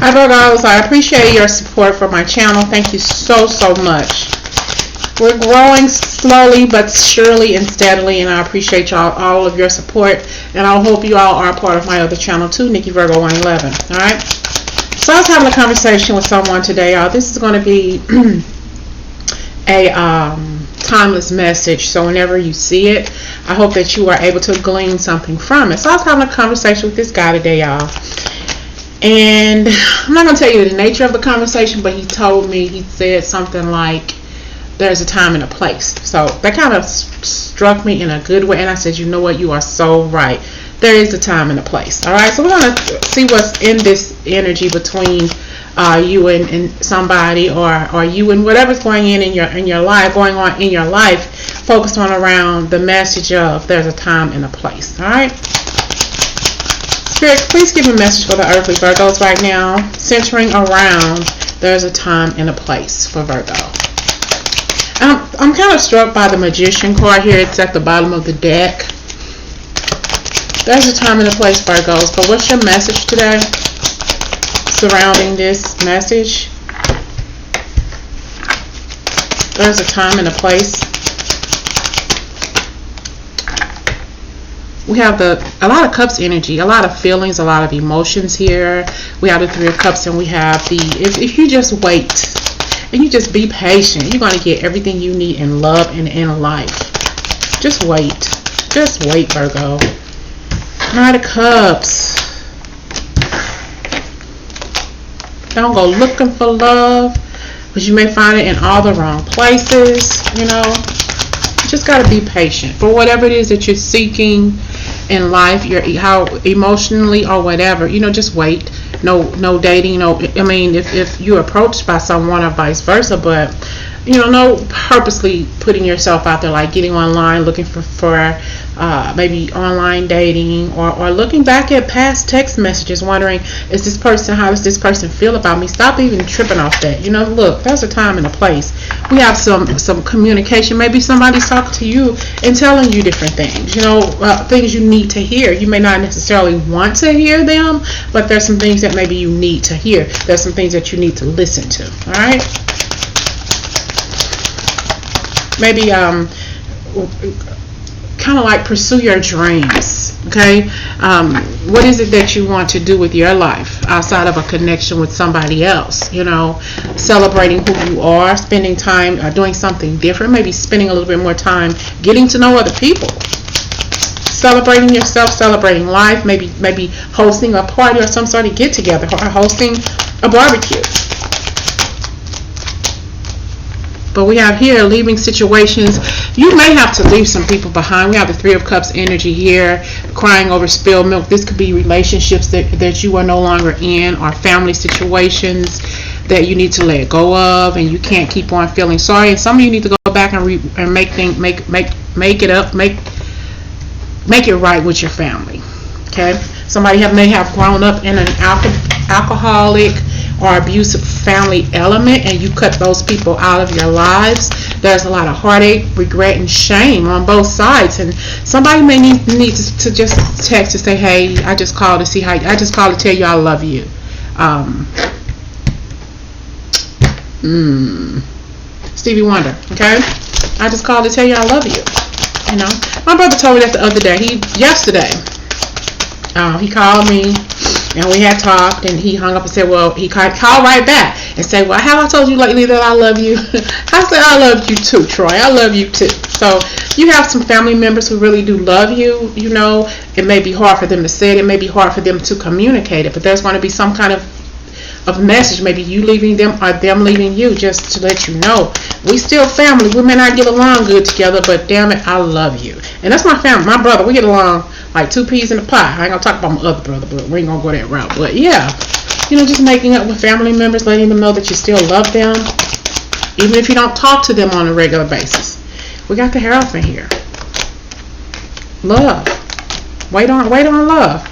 Hi Virgos, I appreciate your support for my channel. Thank you so much. We're growing slowly but surely and steadily, and I appreciate all of your support, and I hope you all are a part of my other channel too, Nikki Virgo 111. Alright? So I was having a conversation with someone today, y'all. This is going to be a timeless message, so whenever you see it, I hope that you are able to glean something from it. So I was having a conversation with this guy today, y'all. And I'm not going to tell you the nature of the conversation, but he said something like, there's a time and a place. So that kind of struck me in a good way, and I said, you know what, you are so right. There is a time and a place. Alright, so we're going to see what's in this energy between you and somebody, or you and whatever's going on in your life, focused on around the message of there's a time and a place. Alright? Spirit, please give me a message for the earthly Virgos right now, centering around there's a time and a place for Virgo. I'm kind of struck by the Magician card here. It's at the bottom of the deck. There's a time and a place, Virgos. But what's your message today surrounding this message? There's a time and a place. We have a lot of cups energy, a lot of feelings, a lot of emotions here. We have the Three of Cups, and we have if you just wait and you just be patient, you're going to get everything you need in love and in life. Just wait. Just wait, Virgo. Knight of Cups. Don't go looking for love, because you may find it in all the wrong places. You know, you just got to be patient for whatever it is that you're seeking in life, how emotionally or whatever. You know, just wait. No dating. I mean, if you're approached by someone or vice versa, but no purposely putting yourself out there, like getting online looking for maybe online dating, or looking back at past text messages wondering, how does this person feel about me? Stop even tripping off that. Look, there's a time and a place. We have some communication. Maybe somebody's talking to you and telling you different things, things you need to hear. You may not necessarily want to hear them, but there's some things that maybe you need to hear. There's some things that you need to listen to. All right? Maybe kind of like pursue your dreams. Okay, what is it that you want to do with your life outside of a connection with somebody else? Celebrating who you are, spending time doing something different, maybe spending a little bit more time getting to know other people, celebrating yourself, celebrating life, maybe hosting a party or some sort of get together, or hosting a barbecue. But we have here leaving situations. You may have to leave some people behind. We have the Three of Cups energy here, crying over spilled milk. This could be relationships that you are no longer in, or family situations that you need to let go of, and you can't keep on feeling sorry. And some of you need to go back and make it up, make it right with your family. Okay, somebody may have grown up in an alcoholic or abusive family element, and you cut those people out of your lives. There's a lot of heartache, regret, and shame on both sides, and somebody may need to just text to say, hey, I just called to tell you I love you. Stevie Wonder. Okay, I just called to tell you I love you. My brother told me that the other day. Yesterday he called me, and we had talked, and he hung up and said, well, he called right back and said, well, have I told you lately that I love you? I said, I love you too, Troy. I love you too. So you have some family members who really do love you. It may be hard for them to say it. It may be hard for them to communicate it, but there's going to be some kind of message, maybe you leaving them or them leaving you, just to let you know we still family. We may not get along good together, but damn it, I love you. And that's my family, my brother. We get along like two peas in a pot. I ain't gonna talk about my other brother, but we ain't gonna go that route. But yeah, just making up with family members, letting them know that you still love them, even if you don't talk to them on a regular basis. We got the Hierophant here. Love. Wait on love.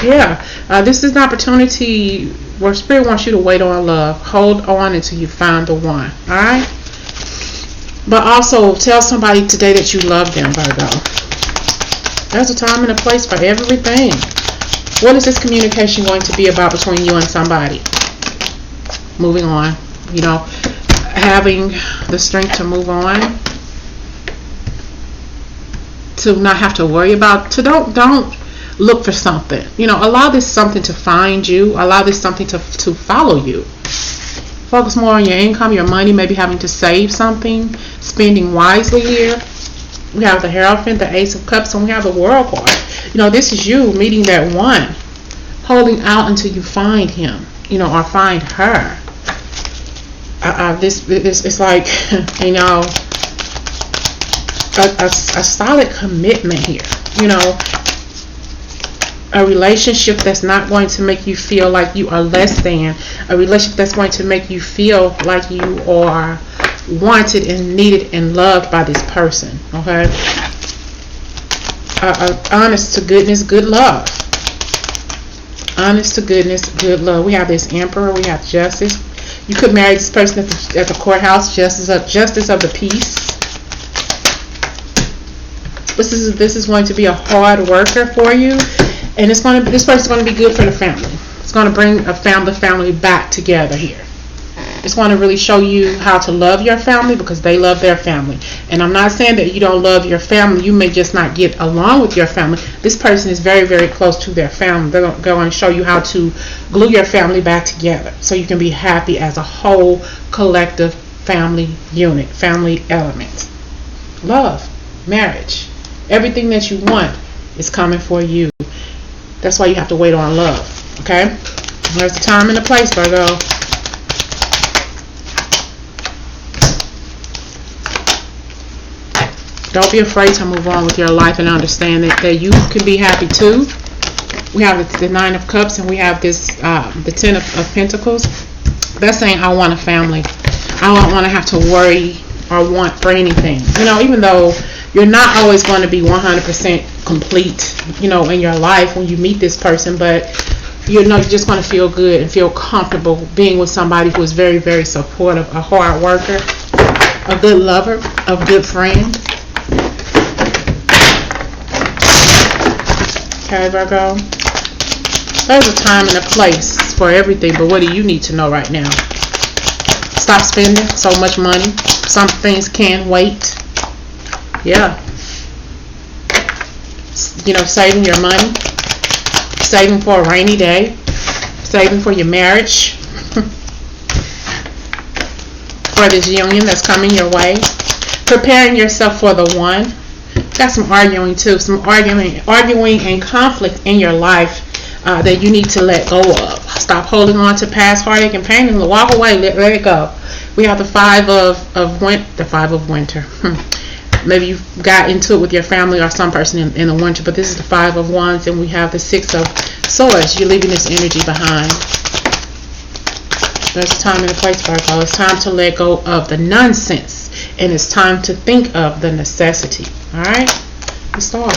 Yeah. This is an opportunity where Spirit wants you to wait on love. Hold on until you find the one. Alright? But also tell somebody today that you love them, Virgo. There's a time and a place for everything. What is this communication going to be about between you and somebody? Moving on. You know, having the strength to move on. To not have to worry about, to don't look for something. You know, allow this something to find you. Allow this something to follow you. Focus more on your income, your money, maybe having to save something, spending wisely here. We have the Hierophant, the Ace of Cups, and we have the World card. You know, this is you meeting that one, holding out until you find him, you know, or find her. This it's like, you know, a solid commitment here. You know, a relationship that's not going to make you feel like you are less than. A relationship that's going to make you feel like you are wanted and needed and loved by this person. Okay? Honest to goodness, good love. Honest to goodness, good love. We have this Emperor. We have Justice. You could marry this person at the courthouse. Justice of the peace. This is going to be a hard worker for you, and this person is going to be good for the family. It's going to bring the family back together here. It's going to really show you how to love your family because they love their family. And I'm not saying that you don't love your family. You may just not get along with your family. This person is very, very close to their family. They're going to show you how to glue your family back together so you can be happy as a whole collective family unit, family element. Love, marriage. Everything that you want is coming for you. That's why you have to wait on love. Okay? There's the time and the place, Virgo. Don't be afraid to move on with your life and understand that you can be happy too. We have the Nine of Cups and we have this the Ten of Pentacles. That's saying I want a family. I don't want to have to worry or want for anything. You know, even though you're not always going to be 100% complete, you know, in your life when you meet this person, but you know, you're just going to feel good and feel comfortable being with somebody who is very, very supportive, a hard worker, a good lover, a good friend. Okay, Virgo. There's a time and a place for everything, but what do you need to know right now? Stop spending so much money. Some things can wait. Yeah. You know, saving your money, saving for a rainy day, saving for your marriage, for this union that's coming your way, preparing yourself for the one. Got some arguing too, some arguing and conflict in your life that you need to let go of. Stop holding on to past heartache and pain and walk away. Let it go. We have the Five of Winter. Maybe you got into it with your family or some person in the winter, but this is the Five of Wands, and we have the Six of Swords. You're leaving this energy behind. There's a time and a place, Virgo. It's time to let go of the nonsense, and it's time to think of the necessity. All right? Let's start.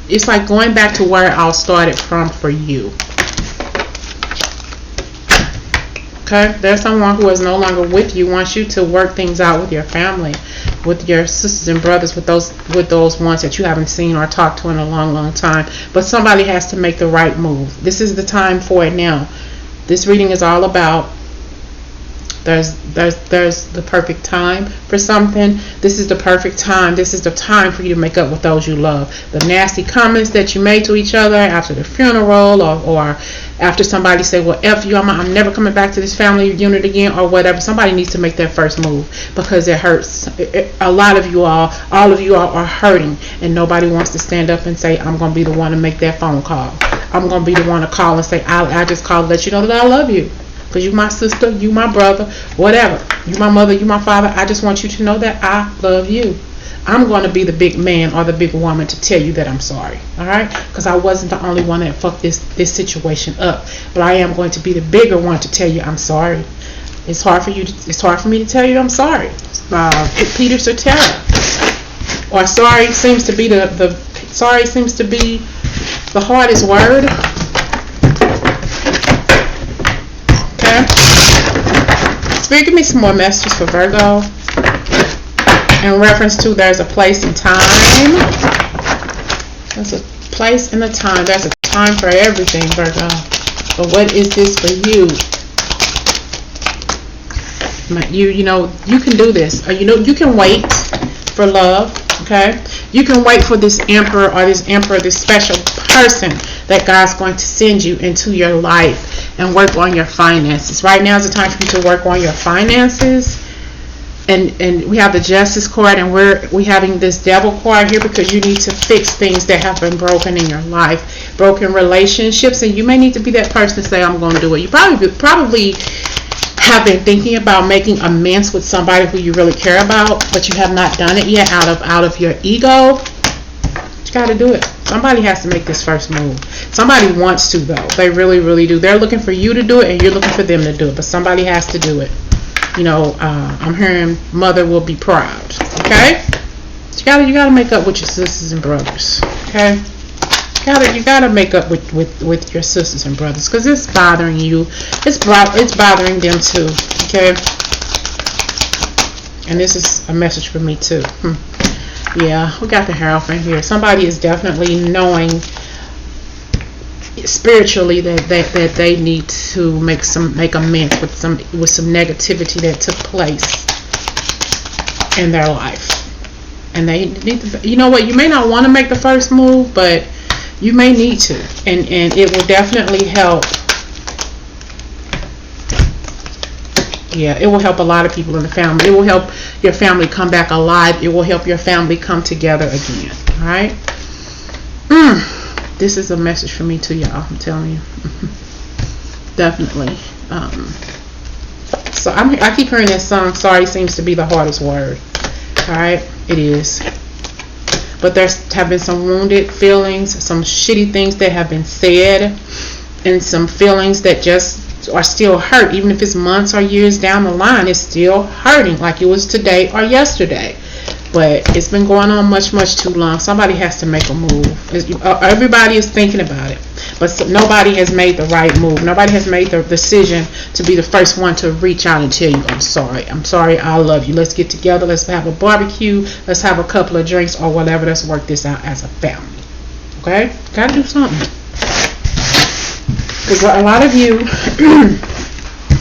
It's like going back to where it all started from for you. Okay, there's someone who is no longer with you, wants you to work things out with your family, with your sisters and brothers, with those ones that you haven't seen or talked to in a long, long time. But somebody has to make the right move. This is the time for it now. This reading is all about there's the perfect time for something. This is the perfect time. This is the time for you to make up with those you love. The nasty comments that you made to each other after the funeral or after somebody said, well, F you, I'm never coming back to this family unit again or whatever. Somebody needs to make that first move because it hurts. A lot of you all of you are hurting, and nobody wants to stand up and say, I'm going to be the one to make that phone call. I'm going to be the one to call and say, I just called to let you know that I love you. Because you my sister, you my brother, whatever. You my mother, you my father. I just want you to know that I love you. I'm going to be the big man or the big woman to tell you that I'm sorry. Alright? Because I wasn't the only one that fucked this situation up. But I am going to be the bigger one to tell you I'm sorry. It's hard for me to tell you I'm sorry. Peter Cetera. Or sorry seems to be the hardest word. Spirit, give me some more messages for Virgo. in reference to there's a place and time. There's a place and a time. There's a time for everything, Virgo. But what is this for you? You know, you can do this. You know, you can wait for love, okay? You can wait for this emperor or this special person that God's going to send you into your life and work on your finances. Right now is the time for you to work on your finances. And we have the Justice card, and we having this Devil card here because you need to fix things that have been broken in your life, broken relationships, and you may need to be that person to say, I'm going to do it. You probably have been thinking about making amends with somebody who you really care about, but you have not done it yet out of your ego. You got to do it. Somebody has to make this first move. Somebody wants to, though. They really, really do. They're looking for you to do it, and you're looking for them to do it, but somebody has to do it. You know, I'm hearing mother will be proud. Okay, you gotta make up with your sisters and brothers. Okay, you gotta make up with your sisters and brothers because it's bothering you. It's bothering them too. Okay, and this is a message for me too. Yeah, we got the Hierophant here. Somebody is definitely knowing spiritually that they need to make amends with some negativity that took place in their life, and they need to, you know what, you may not want to make the first move, but you may need to, and it will definitely help. Yeah, it will help a lot of people in the family. It will help your family come back alive. It will help your family come together again. All right. This is a message for me too, y'all. I'm telling you. Definitely. So I keep hearing that song. Sorry seems to be the hardest word. All right, it is. But there have been some wounded feelings, some shitty things that have been said, and some feelings that just are still hurt. Even if it's months or years down the line, it's still hurting like it was today or yesterday. But it's been going on much too long. Somebody has to make a move. Everybody is thinking about it, but nobody has made the right move. Nobody has made the decision to be the first one to reach out and tell you, I'm sorry, I love you. Let's get together. Let's have a barbecue. Let's have a couple of drinks or whatever. Let's work this out as a family. Okay? Gotta do something. Because a lot of you,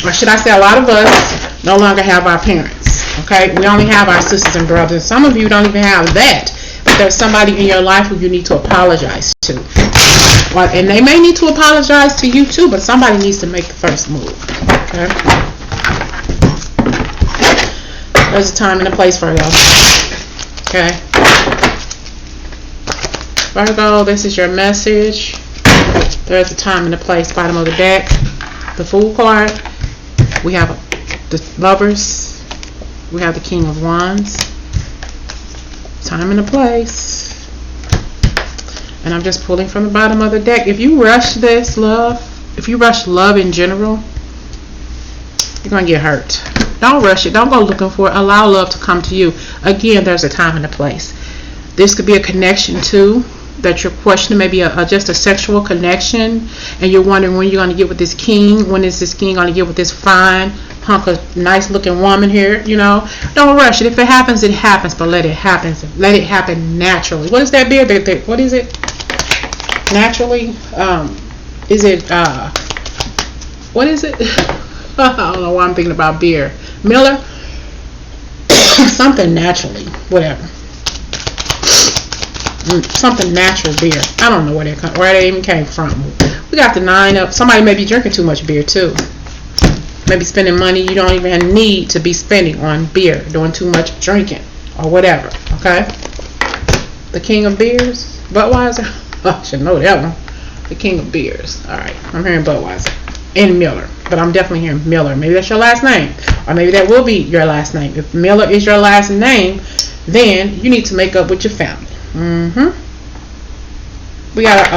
or should I say a lot of us, no longer have our parents. Okay, we only have our sisters and brothers. Some of you don't even have that. But there's somebody in your life who you need to apologize to. And they may need to apologize to you too, but somebody needs to make the first move. Okay? There's a time and a place for it, y'all. Okay? Virgo, this is your message. There's a time and a place. Bottom of the deck. The Fool card. We have the Lovers. We have the King of Wands. Time and a place. And I'm just pulling from the bottom of the deck. If you rush this love, if you rush love in general, you're going to get hurt. Don't rush it. Don't go looking for it. Allow love to come to you. Again, there's a time and a place. This could be a connection too that you're questioning, maybe just a sexual connection, and you're wondering when you're going to get with this king. When is this king going to get with this fine hunk of nice looking woman here? You know, don't rush it. If it happens, it happens, but let it happen. Let it happen naturally. What is that beer? What is it? Naturally? Is it what is it? I don't know why I'm thinking about beer. Miller? Something naturally. Whatever. Something natural beer. I don't know where they even came from. We got the 9 up. Somebody may be drinking too much beer too. Maybe spending money you don't even need to be spending on beer. Doing too much drinking or whatever. Okay? The King of Beers? Budweiser? Oh, I should know that one. The King of Beers. Alright. I'm hearing Budweiser. And Miller. But I'm definitely hearing Miller. Maybe that's your last name. Or maybe that will be your last name. If Miller is your last name, then you need to make up with your family. We got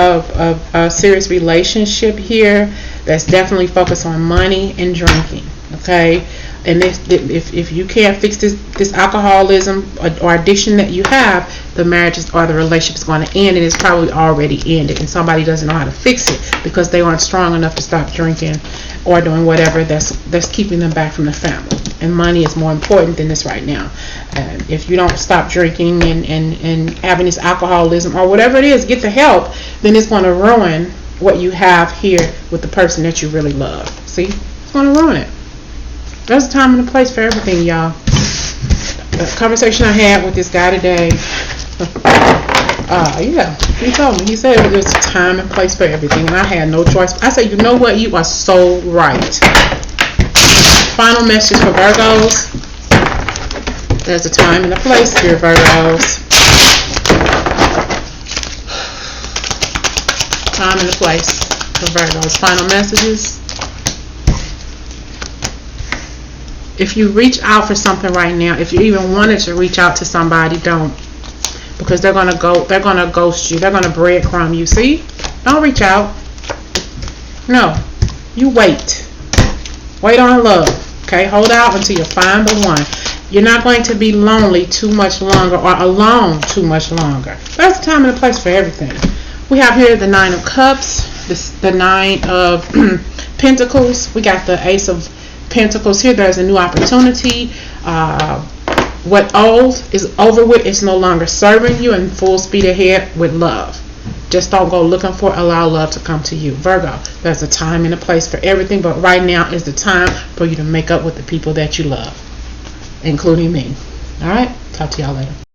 a serious relationship here that's definitely focused on money and drinking. Okay, And if you can't fix this alcoholism or addiction that you have, the marriage or the relationship is going to end, and it's probably already ended, and somebody doesn't know how to fix it because they aren't strong enough to stop drinking or doing whatever that's keeping them back from the family. And money is more important than this right now. If you don't stop drinking and having this alcoholism or whatever it is, get the help, then it's going to ruin what you have here with the person that you really love. See, it's going to ruin it. There's a time and a place for everything, y'all. The conversation I had with this guy today, yeah, he told me. He said there's a time and place for everything, and I had no choice. I said, you know what? You are so right. Final message for Virgos. There's a time and a place here, Virgos. Time and a place for Virgos. Final messages. If you reach out for something right now, if you even wanted to reach out to somebody, don't, because they're gonna ghost you. They're gonna breadcrumb you. See, don't reach out. No, you wait on love. Okay, hold out until you find the one. You're not going to be lonely too much longer or alone too much longer. There's a time and a place for everything. We have here the Nine of Cups, the Nine of Pentacles. We got the Ace of Pentacles here. There's a new opportunity. What old is over with. It's no longer serving you, and full speed ahead with love. Just don't go looking for it. Allow love to come to you. Virgo, there's a time and a place for everything, but right now is the time for you to make up with the people that you love, including me. Alright, talk to y'all later.